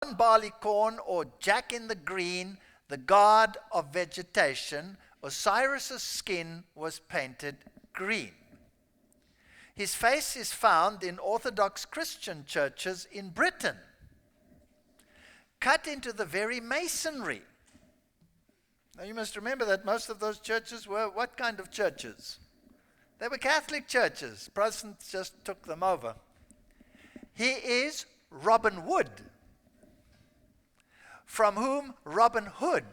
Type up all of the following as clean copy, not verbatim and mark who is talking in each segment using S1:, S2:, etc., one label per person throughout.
S1: John Barleycorn, or Jack in the Green, the god of vegetation, Osiris's skin was painted green. His face is found in Orthodox Christian churches in Britain, cut into the very masonry. Now you must remember that most of those churches were what kind of churches? They were Catholic churches. Protestants just took them over. He is Robin Wood, from whom Robin Hood,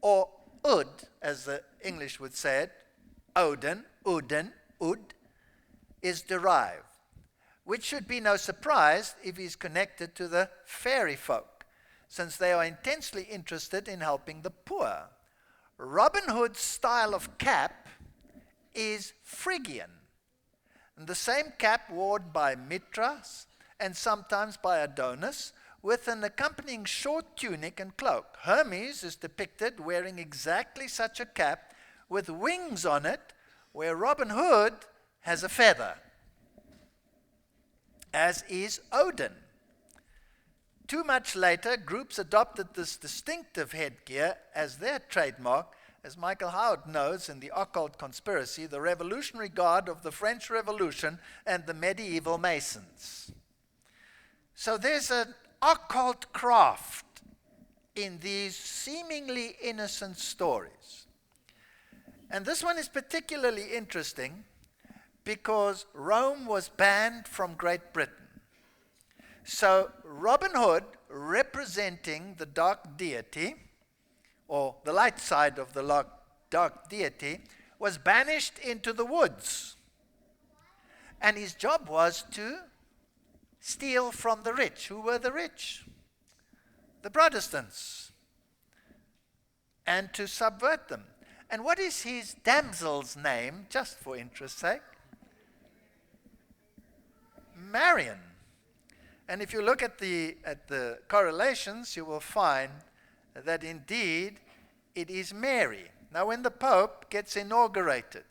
S1: or Ud, as the English would say it, Odin, Udin, Ud, is derived, which should be no surprise if he's connected to the fairy folk, since they are intensely interested in helping the poor. Robin Hood's style of cap is Phrygian, and the same cap worn by Mithras and sometimes by Adonis, with an accompanying short tunic and cloak. Hermes is depicted wearing exactly such a cap with wings on it, where Robin Hood has a feather, as is Odin. Too much later, groups adopted this distinctive headgear as their trademark, as Michael Howard knows in The Occult Conspiracy, the Revolutionary Guard of the French Revolution and the medieval Masons. So there's an occult craft in these seemingly innocent stories. And this one is particularly interesting because Rome was banned from Great Britain. So Robin Hood, representing the dark deity, or the light side of the dark deity, was banished into the woods. And his job was to steal from the rich. Who were the rich? The Protestants. And to subvert them. And what is his damsel's name, just for interest's sake? Marian. And if you look at the correlations, you will find that indeed it is Mary. Now when the Pope gets inaugurated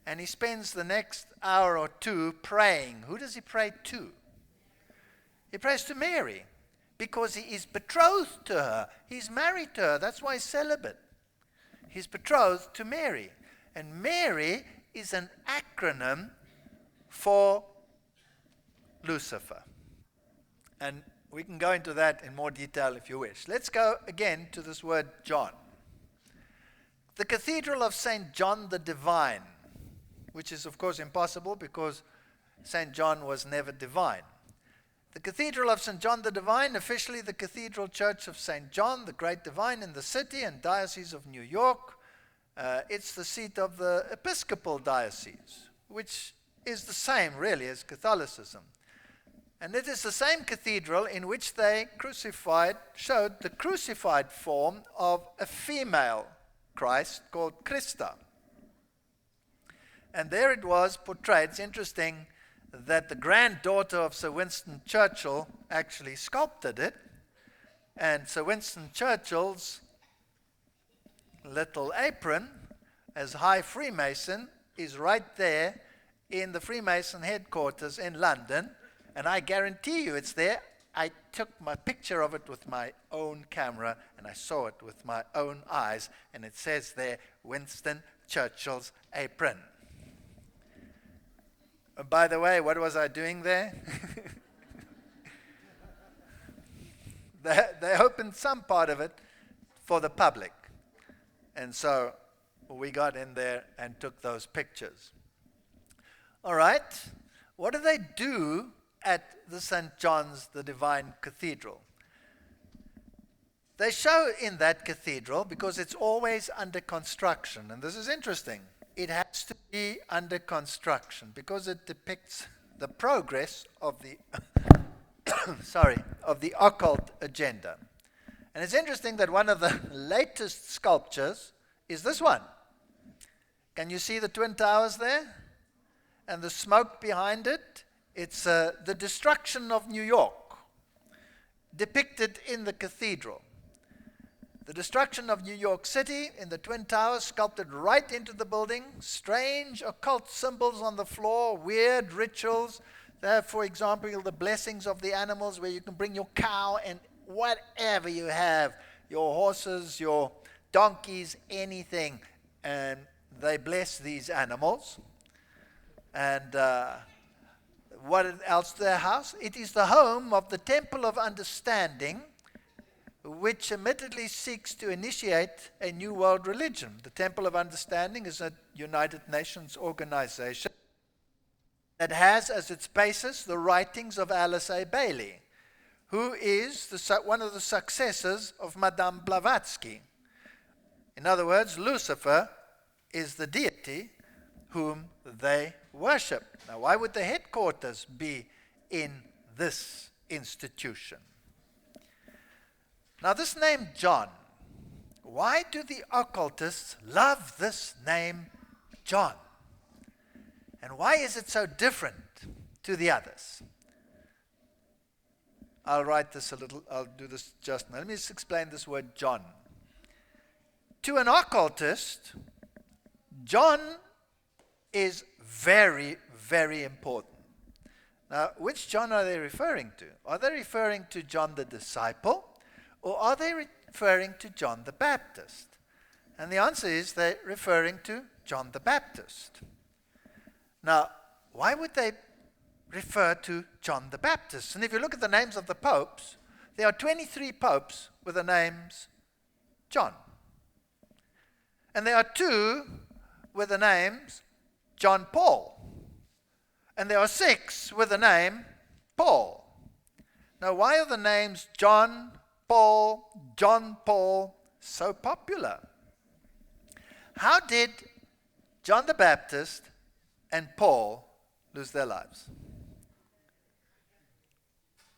S1: and he spends the next hour or two praying, who does he pray to? He prays to Mary because he is betrothed to her. He's married to her. That's why he's celibate. He's betrothed to Mary. And Mary is an acronym for Lucifer. And we can go into that in more detail if you wish. Let's go again to this word John. The Cathedral of St. John the Divine, which is of course impossible because St. John was never divine. The Cathedral of St. John the Divine, officially the Cathedral Church of St. John, the Great Divine in the city and Diocese of New York. It's the seat of the Episcopal Diocese, which is the same really as Catholicism. And it is the same cathedral in which they showed the crucified form of a female Christ called Christa. And there it was portrayed. It's interesting that the granddaughter of Sir Winston Churchill actually sculpted it. And Sir Winston Churchill's little apron as High Freemason is right there in the Freemason headquarters in London. And I guarantee you it's there. I took my picture of it with my own camera and I saw it with my own eyes. And it says there, Winston Churchill's apron. By the way, what was I doing there? They opened some part of it for the public. And so we got in there and took those pictures. All right. What do they do at the St. John's the Divine Cathedral? They show in that cathedral, because it's always under construction, and this is interesting, it has to be under construction because it depicts the progress of the of the occult agenda. And it's interesting that one of the latest sculptures is this one. Can you see the Twin Towers there? And the smoke behind it? It's the destruction of New York, depicted in the cathedral. The destruction of New York City in the Twin Towers, sculpted right into the building. Strange occult symbols on the floor, weird rituals. There, for example, the blessings of the animals, where you can bring your cow and whatever you have, your horses, your donkeys, anything, and they bless these animals. And what else to their house? It is the home of the Temple of Understanding, which admittedly seeks to initiate a new world religion. The Temple of Understanding is a United Nations organization that has as its basis the writings of Alice A. Bailey, who is one of the successors of Madame Blavatsky. In other words, Lucifer is the deity whom they worship. Now, why would the headquarters be in this institution? Now, this name John, why do the occultists love this name John? And why is it so different to the others? I'll do this just now. Let me just explain this word John. To an occultist, John is very, very important. Now, which John are they referring to? Are they referring to John the disciple, or are they referring to John the Baptist? And the answer is they're referring to John the Baptist. Now, why would they refer to John the Baptist? And if you look at the names of the popes, there are 23 popes with the names John. And there are 2 with the names John Paul. And there are 6 with the name Paul. Now, why are the names John Paul so popular? How did John the Baptist and Paul lose their lives?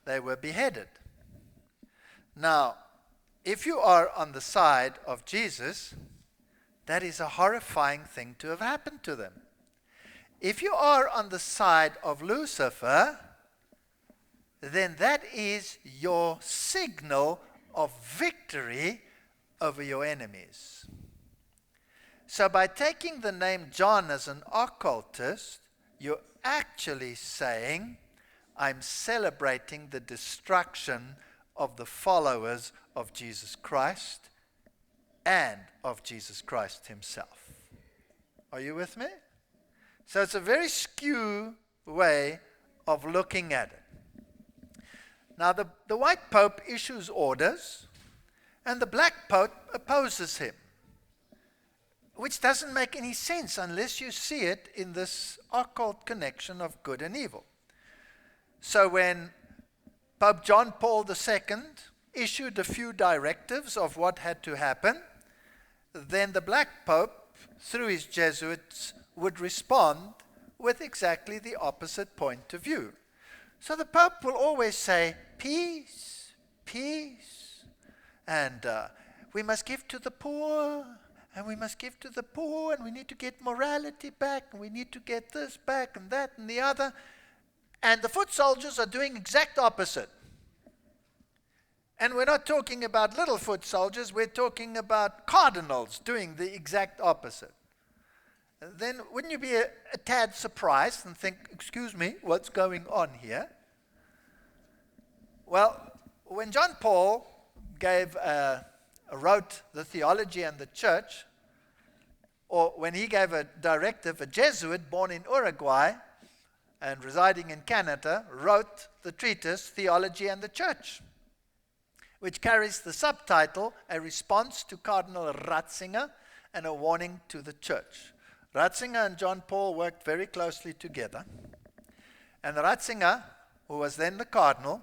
S1: They were beheaded. Now, if you are on the side of Jesus, that is a horrifying thing to have happened to them. If you are on the side of Lucifer, then that is your signal of victory over your enemies. So by taking the name John as an occultist, you're actually saying, I'm celebrating the destruction of the followers of Jesus Christ and of Jesus Christ himself. Are you with me? So it's a very skew way of looking at it. Now the white pope issues orders, and the black pope opposes him, which doesn't make any sense unless you see it in this occult connection of good and evil. So when Pope John Paul II issued a few directives of what had to happen, then the black pope, through his Jesuits, would respond with exactly the opposite point of view. So the Pope will always say, peace, peace, and we must give to the poor, and we must give to the poor, and we need to get morality back, and we need to get this back, and that, and the other. And the foot soldiers are doing exact opposite. And we're not talking about little foot soldiers, we're talking about cardinals doing the exact opposite. Then wouldn't you be a tad surprised and think, excuse me, what's going on here? Well, when John Paul wrote the theology and the church, or when he gave a directive, a Jesuit born in Uruguay and residing in Canada wrote the treatise Theology and the Church, which carries the subtitle, A Response to Cardinal Ratzinger and a Warning to the Church. Ratzinger and John Paul worked very closely together. And Ratzinger, who was then the cardinal,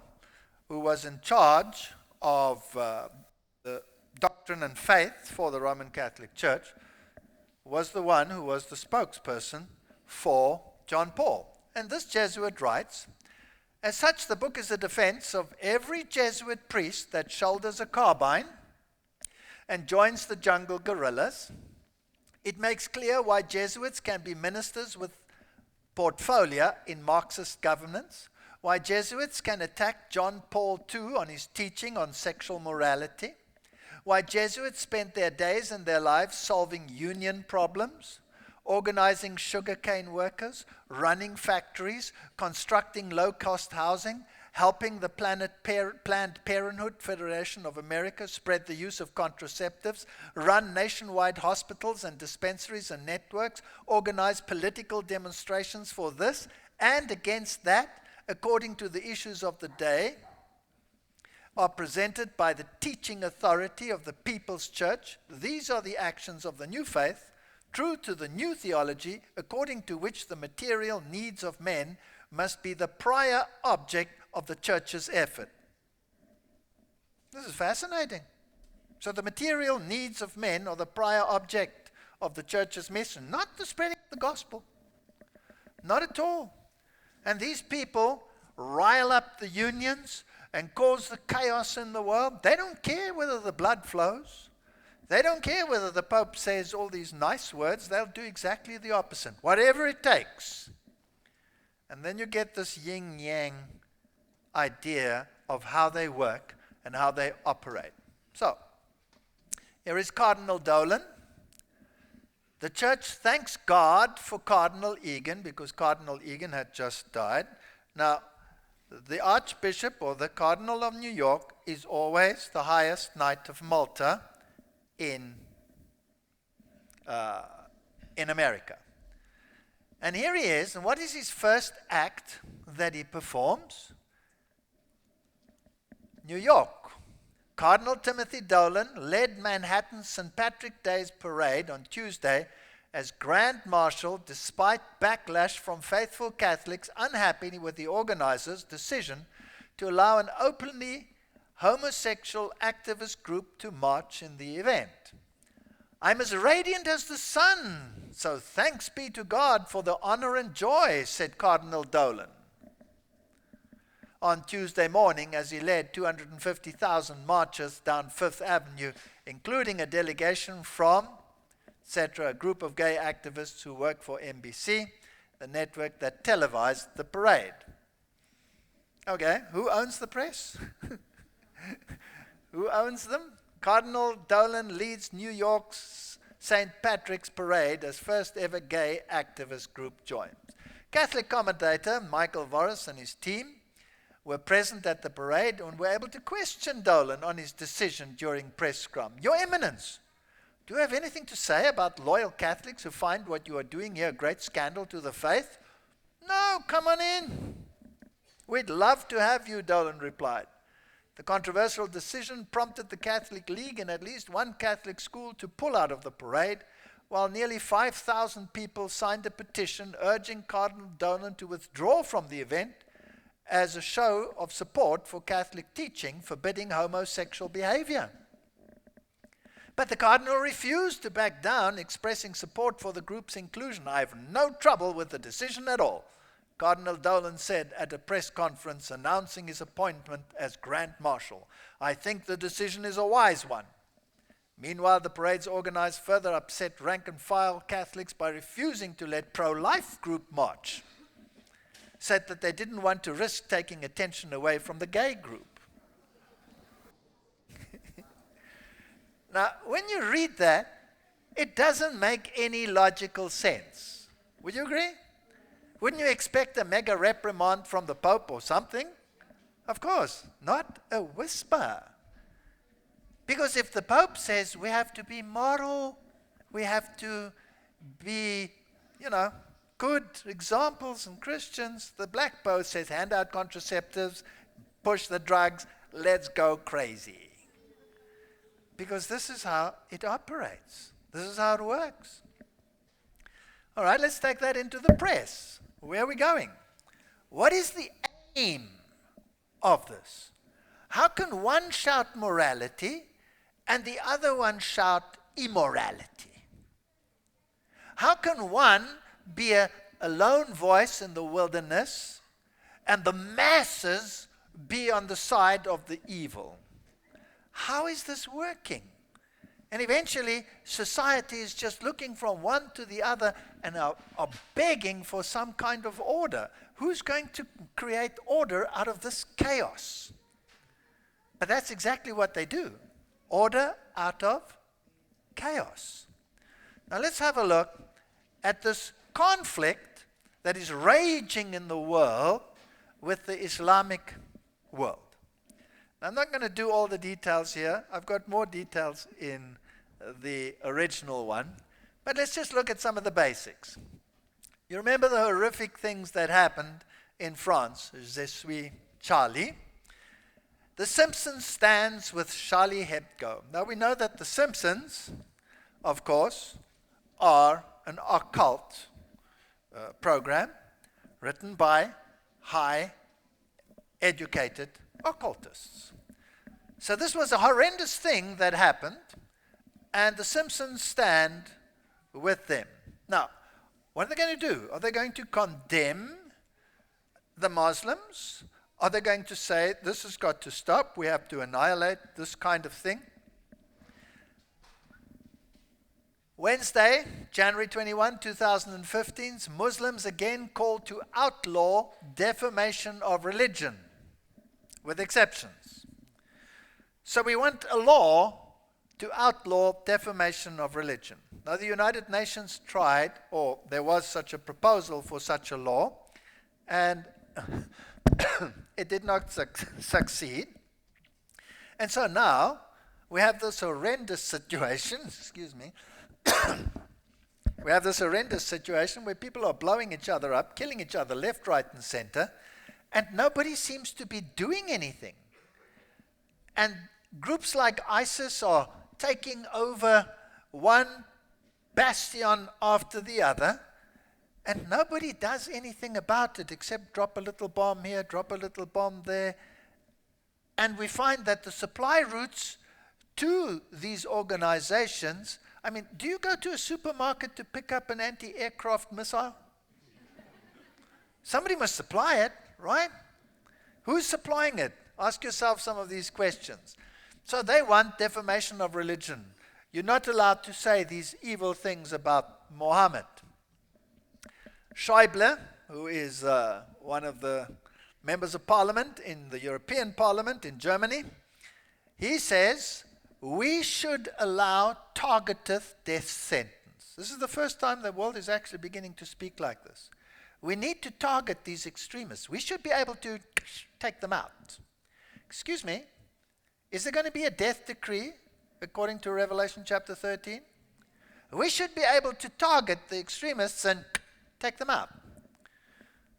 S1: who was in charge of the doctrine and faith for the Roman Catholic Church, was the one who was the spokesperson for John Paul. And this Jesuit writes, as such, the book is a defense of every Jesuit priest that shoulders a carbine and joins the jungle guerrillas. It makes clear why Jesuits can be ministers with portfolio in Marxist governance, why Jesuits can attack John Paul II on his teaching on sexual morality, why Jesuits spent their days and their lives solving union problems, organizing sugarcane workers, running factories, constructing low-cost housing, helping the Planned Parenthood Federation of America spread the use of contraceptives, run nationwide hospitals and dispensaries and networks, organize political demonstrations for this and against that, according to the issues of the day, are presented by the teaching authority of the People's Church. These are the actions of the new faith, true to the new theology, according to which the material needs of men must be the prior object of the church's effort. This is fascinating. So the material needs of men are the prior object of the church's mission, not the spreading of the gospel. Not at all. And these people rile up the unions and cause the chaos in the world. They don't care whether the blood flows. They don't care whether the Pope says all these nice words. They'll do exactly the opposite, whatever it takes. And then you get this yin-yang idea of how they work and how they operate. So, here is Cardinal Dolan. The church thanks God for Cardinal Egan, because Cardinal Egan had just died. Now, the Archbishop or the Cardinal of New York is always the highest knight of Malta in America. And here he is, and what is his first act that he performs? New York. Cardinal Timothy Dolan led Manhattan's St. Patrick's Day parade on Tuesday as Grand Marshal, despite backlash from faithful Catholics unhappy with the organizers' decision to allow an openly homosexual activist group to march in the event. I'm as radiant as the sun, so thanks be to God for the honor and joy, said Cardinal Dolan on Tuesday morning as he led 250,000 marchers down Fifth Avenue, including a delegation from, etc., a group of gay activists who work for NBC, the network that televised the parade. Okay, who owns the press? Who owns them? Cardinal Dolan leads New York's St. Patrick's Parade as first ever gay activist group joins. Catholic commentator Michael Voris and his team were present at the parade and were able to question Dolan on his decision during press scrum. Your Eminence, do you have anything to say about loyal Catholics who find what you are doing here a great scandal to the faith? No, come on in. We'd love to have you, Dolan replied. The controversial decision prompted the Catholic League and at least one Catholic school to pull out of the parade, while nearly 5,000 people signed a petition urging Cardinal Dolan to withdraw from the event as a show of support for Catholic teaching forbidding homosexual behavior. But the Cardinal refused to back down, expressing support for the group's inclusion. I have no trouble with the decision at all, Cardinal Dolan said at a press conference announcing his appointment as Grand Marshal. I think the decision is a wise one. Meanwhile, the parade's organizers further upset rank-and-file Catholics by refusing to let pro-life group march. Said that they didn't want to risk taking attention away from the gay group. Now, when you read that, it doesn't make any logical sense. Would you agree? Wouldn't you expect a mega reprimand from the Pope or something? Of course, not a whisper. Because if the Pope says we have to be moral, we have to be, good examples and Christians, the Black Pope says hand out contraceptives, push the drugs, let's go crazy. Because this is how it operates. This is how it works. All right, let's take that into the press. Where are we going? What is the aim of this? How can one shout morality and the other one shout immorality? How can one be a lone voice in the wilderness and the masses be on the side of the evil? How is this working? And eventually, society is just looking from one to the other and are begging for some kind of order. Who's going to create order out of this chaos? But that's exactly what they do. Order out of chaos. Now let's have a look at this conflict that is raging in the world with the Islamic world. Now, I'm not going to do all the details here. I've got more details in the original one. But let's just look at some of the basics. You remember the horrific things that happened in France, Je suis Charlie. The Simpsons stands with Charlie Hebdo. Now we know that the Simpsons, of course, are an occult program written by high educated occultists. So this was a horrendous thing that happened, and the Simpsons stand with them. Now, what are they going to do? Are they going to condemn the Muslims? Are they going to say, this has got to stop, we have to annihilate this kind of thing? Wednesday, January 21, 2015, Muslims again called to outlaw defamation of religion, with exceptions. So we want a law to outlaw defamation of religion. Now, the United Nations tried, or there was such a proposal for such a law, and it did not succeed. And so now we have this horrendous situation, excuse me, we have this horrendous situation where people are blowing each other up, killing each other left, right, and center, and nobody seems to be doing anything. And groups like ISIS are taking over one bastion after the other, and nobody does anything about it except drop a little bomb here, drop a little bomb there. And we find that the supply routes to these organizations, I mean, do you go to a supermarket to pick up an anti-aircraft missile? Somebody must supply it, right? Who's supplying it? Ask yourself some of these questions. So they want defamation of religion. You're not allowed to say these evil things about Muhammad. Schäuble, who is one of the members of parliament in the European Parliament in Germany, he says, we should allow targeted death sentence. This is the first time the world is actually beginning to speak like this. We need to target these extremists. We should be able to take them out. Excuse me, is there going to be a death decree according to Revelation chapter 13? We should be able to target the extremists and take them out.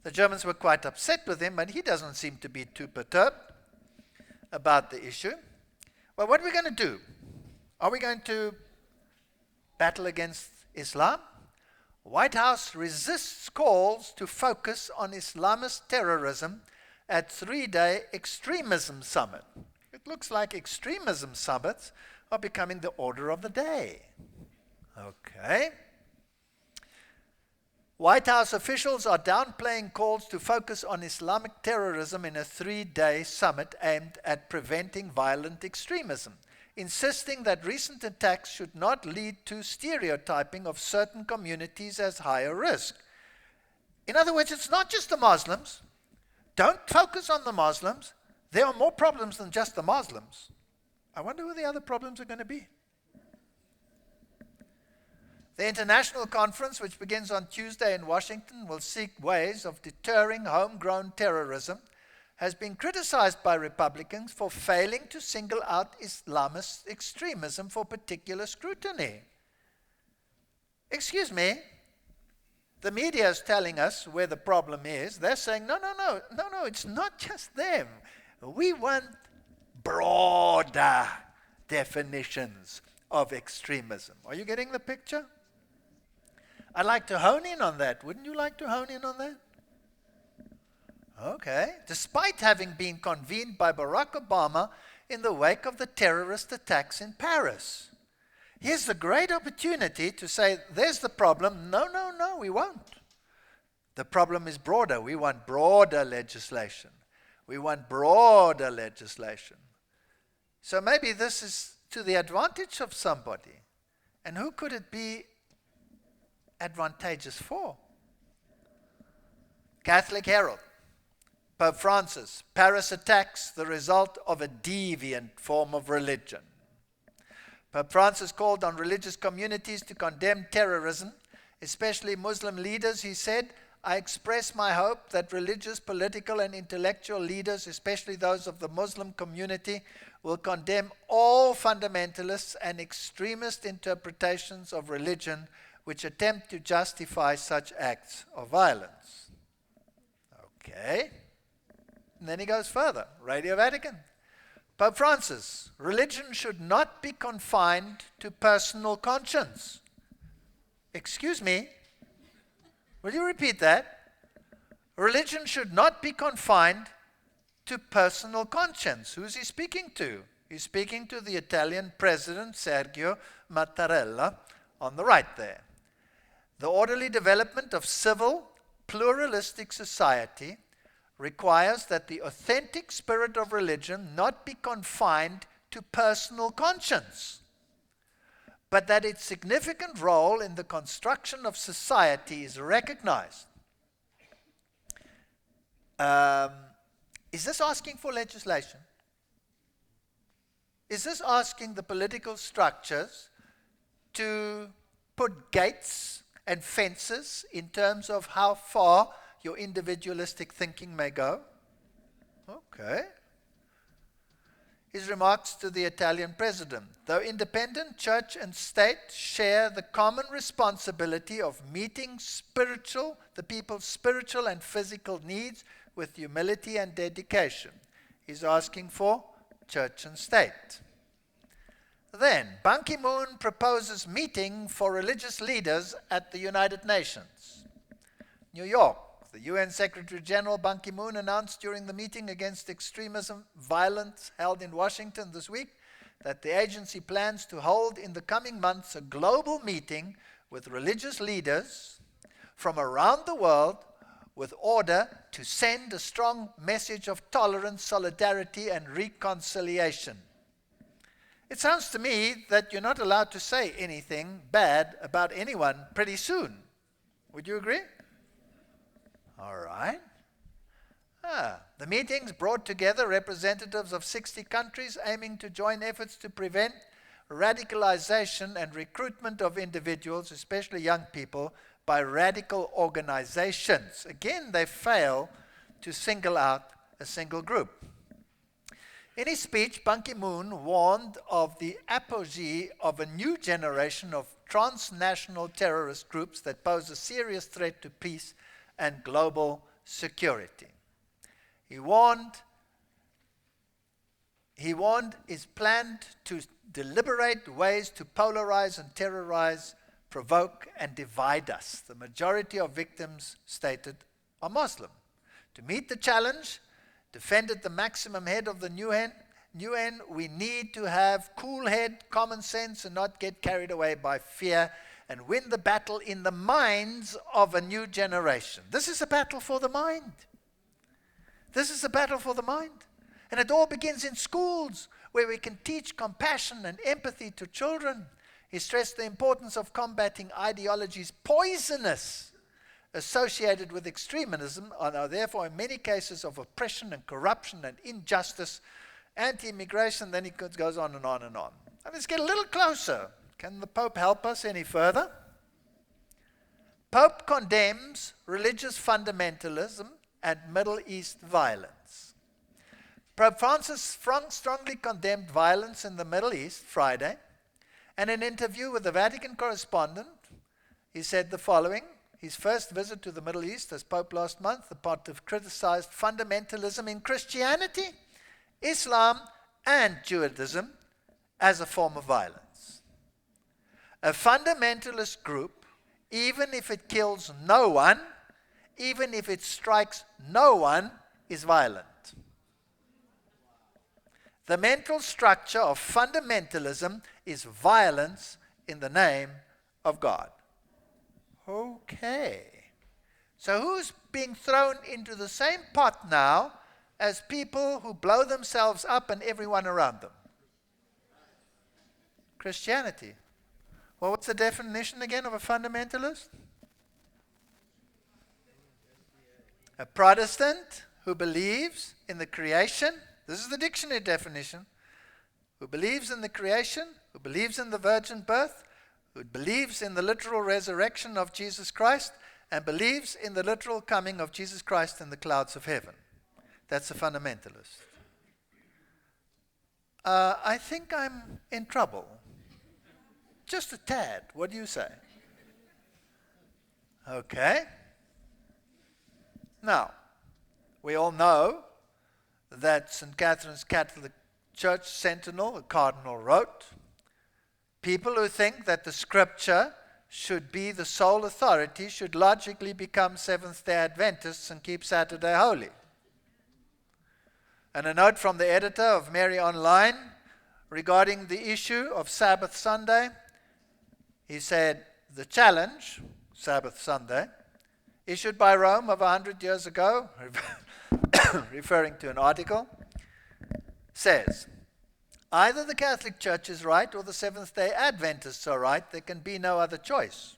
S1: The Germans were quite upset with him, but he doesn't seem to be too perturbed about the issue. Well, what are we going to do? Are we going to battle against Islam? White House resists calls to focus on Islamist terrorism at three-day extremism summit. It looks like extremism summits are becoming the order of the day. Okay. White House officials are downplaying calls to focus on Islamic terrorism in a three-day summit aimed at preventing violent extremism, insisting that recent attacks should not lead to stereotyping of certain communities as higher risk. In other words, it's not just the Muslims. Don't focus on the Muslims. There are more problems than just the Muslims. I wonder who the other problems are going to be. The international conference, which begins on Tuesday in Washington, will seek ways of deterring homegrown terrorism, has been criticized by Republicans for failing to single out Islamist extremism for particular scrutiny. Excuse me, the media is telling us where the problem is. They're saying, no, it's not just them. We want broader definitions of extremism. Are you getting the picture? I'd like to hone in on that. Wouldn't you like to hone in on that? Okay. Despite having been convened by Barack Obama in the wake of the terrorist attacks in Paris. Here's the great opportunity to say, there's the problem. No, we won't. The problem is broader. We want broader legislation. We want broader legislation. So maybe this is to the advantage of somebody. And who could it be advantageous for? Catholic Herald, Pope Francis, Paris attacks the result of a deviant form of religion. Pope Francis called on religious communities to condemn terrorism, especially Muslim leaders. He said, I express my hope that religious, political, and intellectual leaders, especially those of the Muslim community, will condemn all fundamentalists and extremist interpretations of religion which attempt to justify such acts of violence. Okay. And then he goes further. Radio Vatican. Pope Francis, religion should not be confined to personal conscience. Excuse me? Will you repeat that? Religion should not be confined to personal conscience. Who's he speaking to? He's speaking to the Italian President Sergio Mattarella on the right there. The orderly development of civil, pluralistic society requires that the authentic spirit of religion not be confined to personal conscience, but that its significant role in the construction of society is recognized. Is this asking for legislation? Is this asking the political structures to put gates and fences in terms of how far your individualistic thinking may go? Okay. His remarks to the Italian president. Though independent, church and state share the common responsibility of meeting the people's spiritual and physical needs with humility and dedication. He's asking for church and state. Then, Ban Ki-moon proposes meeting for religious leaders at the United Nations. New York. The UN Secretary General Ban Ki-moon announced during the meeting against extremism violence held in Washington this week that the agency plans to hold in the coming months a global meeting with religious leaders from around the world with order to send a strong message of tolerance, solidarity, and reconciliation. It sounds to me that you're not allowed to say anything bad about anyone pretty soon. Would you agree? All right. The meetings brought together representatives of 60 countries aiming to join efforts to prevent radicalization and recruitment of individuals, especially young people, by radical organizations. Again, they fail to single out a single group. In his speech, Ban Ki-moon warned of the apogee of a new generation of transnational terrorist groups that pose a serious threat to peace and global security. He warned is planned to deliberate ways to polarize and terrorize, provoke and divide us. The majority of victims stated are Muslim. To meet the challenge, defended the maximum head of the UN, we need to have cool head, common sense, and not get carried away by fear, and win the battle in the minds of a new generation. This is a battle for the mind. This is a battle for the mind. And it all begins in schools, where we can teach compassion and empathy to children. He stressed the importance of combating ideologies poisonous associated with extremism and are therefore in many cases of oppression and corruption and injustice, anti-immigration. Then he goes on and on and on. And let's get a little closer. Can the Pope help us any further? Pope condemns religious fundamentalism and Middle East violence. Pope Francis strongly condemned violence in the Middle East Friday. In an interview with the Vatican correspondent, he said the following. His first visit to the Middle East as Pope last month, the Pontiff criticized fundamentalism in Christianity, Islam, and Judaism as a form of violence. A fundamentalist group, even if it kills no one, even if it strikes no one, is violent. The mental structure of fundamentalism is violence in the name of God. Okay. So who's being thrown into the same pot now as people who blow themselves up and everyone around them? Christianity. Well, what's the definition again of a fundamentalist? A Protestant who believes in the creation. This is the dictionary definition. Who believes in the creation, who believes in the virgin birth, who believes in the literal resurrection of Jesus Christ, and believes in the literal coming of Jesus Christ in the clouds of heaven. That's a fundamentalist. I think I'm in trouble. Just a tad. What do you say? Okay. Now, we all know that St. Catherine's Catholic Church Sentinel, the Cardinal, wrote, people who think that the Scripture should be the sole authority should logically become Seventh-day Adventists and keep Saturday holy. And a note from the editor of Mary Online regarding the issue of Sabbath Sunday. He said, the challenge, Sabbath Sunday, issued by Rome over 100 years ago, referring to an article, says, either the Catholic Church is right or the Seventh-day Adventists are right. There can be no other choice.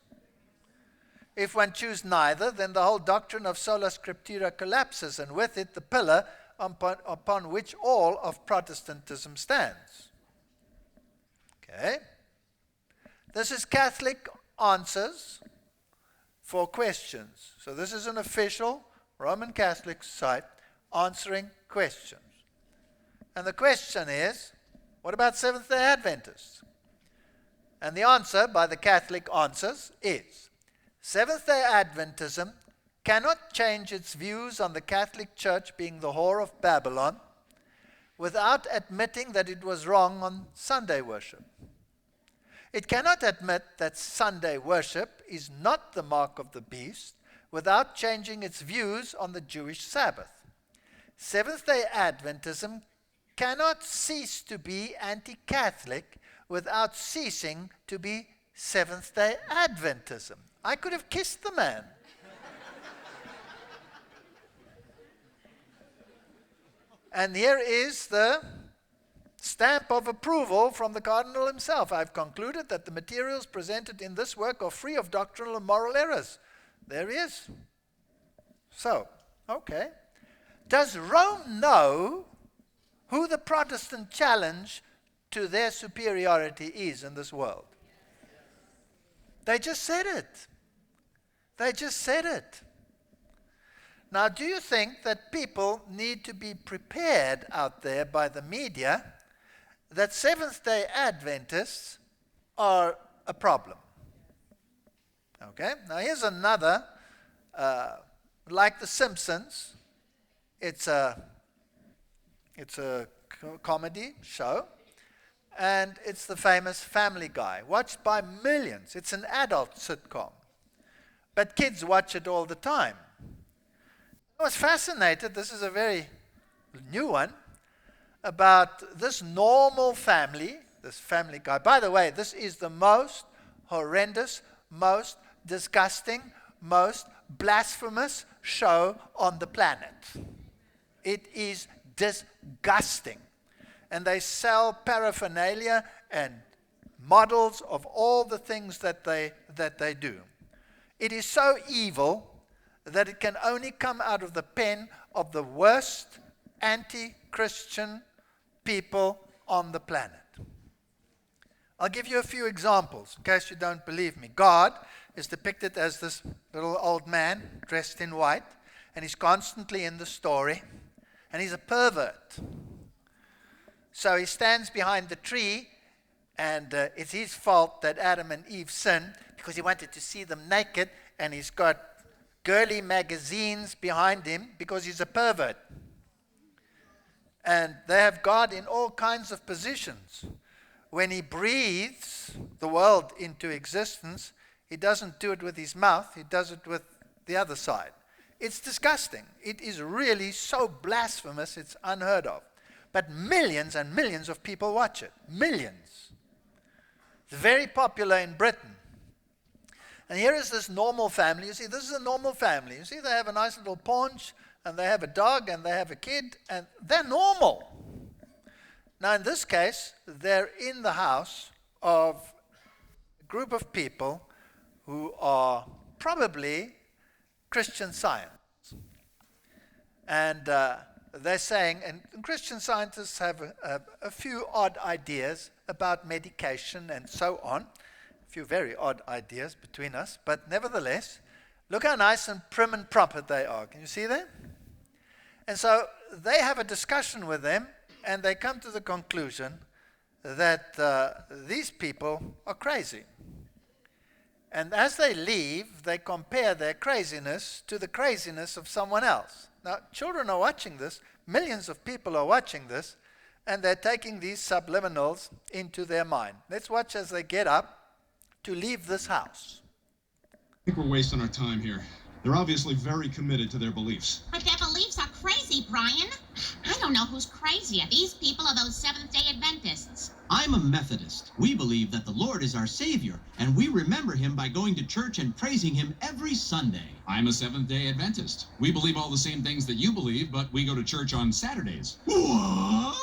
S1: If one chooses neither, then the whole doctrine of sola scriptura collapses, and with it the pillar upon which all of Protestantism stands. Okay? This is Catholic answers for questions. So this is an official Roman Catholic site answering questions. And the question is, what about Seventh-day Adventists? And the answer by the Catholic answers is, Seventh-day Adventism cannot change its views on the Catholic Church being the whore of Babylon without admitting that it was wrong on Sunday worship. It cannot admit that Sunday worship is not the mark of the beast without changing its views on the Jewish Sabbath. Seventh-day Adventism cannot cease to be anti-Catholic without ceasing to be Seventh-day Adventism. I could have kissed the man. And here is the stamp of approval from the Cardinal himself. I've concluded that the materials presented in this work are free of doctrinal and moral errors. There he is. So, okay. Does Rome know who the Protestant challenge to their superiority is in this world? They just said it. They just said it. Now, do you think that people need to be prepared out there by the media that Seventh-day Adventists are a problem? Okay, now here's another, like The Simpsons, it's a comedy show, and it's the famous Family Guy, watched by millions. It's an adult sitcom, but kids watch it all the time. I was fascinated, this is a very new one, about this normal family, this Family Guy. By the way, this is the most horrendous, most disgusting, most blasphemous show on the planet. It is disgusting. And they sell paraphernalia and models of all the things that they do. It is so evil that it can only come out of the pen of the worst anti-Christian people on the planet. I'll give you a few examples in case you don't believe me. God is depicted as this little old man dressed in white, and he's constantly in the story, and he's a pervert. So he stands behind the tree, and it's his fault that Adam and Eve sinned because he wanted to see them naked, and he's got girly magazines behind him because he's a pervert. And they have God in all kinds of positions. When he breathes the world into existence, he doesn't do it with his mouth, he does it with the other side. It's disgusting. It is really so blasphemous, it's unheard of. But millions and millions of people watch it. Millions. It's very popular in Britain. And here is this normal family. You see, this is a normal family. You see, they have a nice little paunch, and they have a dog, and they have a kid, and they're normal. Now, in this case, they're in the house of a group of people who are probably Christian Scientists. And they're saying, and Christian Scientists have a few odd ideas about medication and so on. A few very odd ideas between us, but nevertheless, Look how nice and prim and proper they are. Can you see that? And so they have a discussion with them, and they come to the conclusion that these people are crazy. And as they leave, they compare their craziness to the craziness of someone else. Now, children are watching this. Millions of people are watching this, and they're taking these subliminals into their mind. Let's watch as they get up to leave this house.
S2: I think we're wasting our time here. They're obviously very committed to their beliefs.
S3: But their beliefs are crazy, Brian. I don't know who's crazier, these people or those Seventh-day Adventists.
S4: I'm a Methodist. We believe that the Lord is our Savior, and we remember him by going to church and praising him every Sunday.
S5: I'm a Seventh-day Adventist. We believe all the same things that you believe, but we go to church on Saturdays.
S4: What?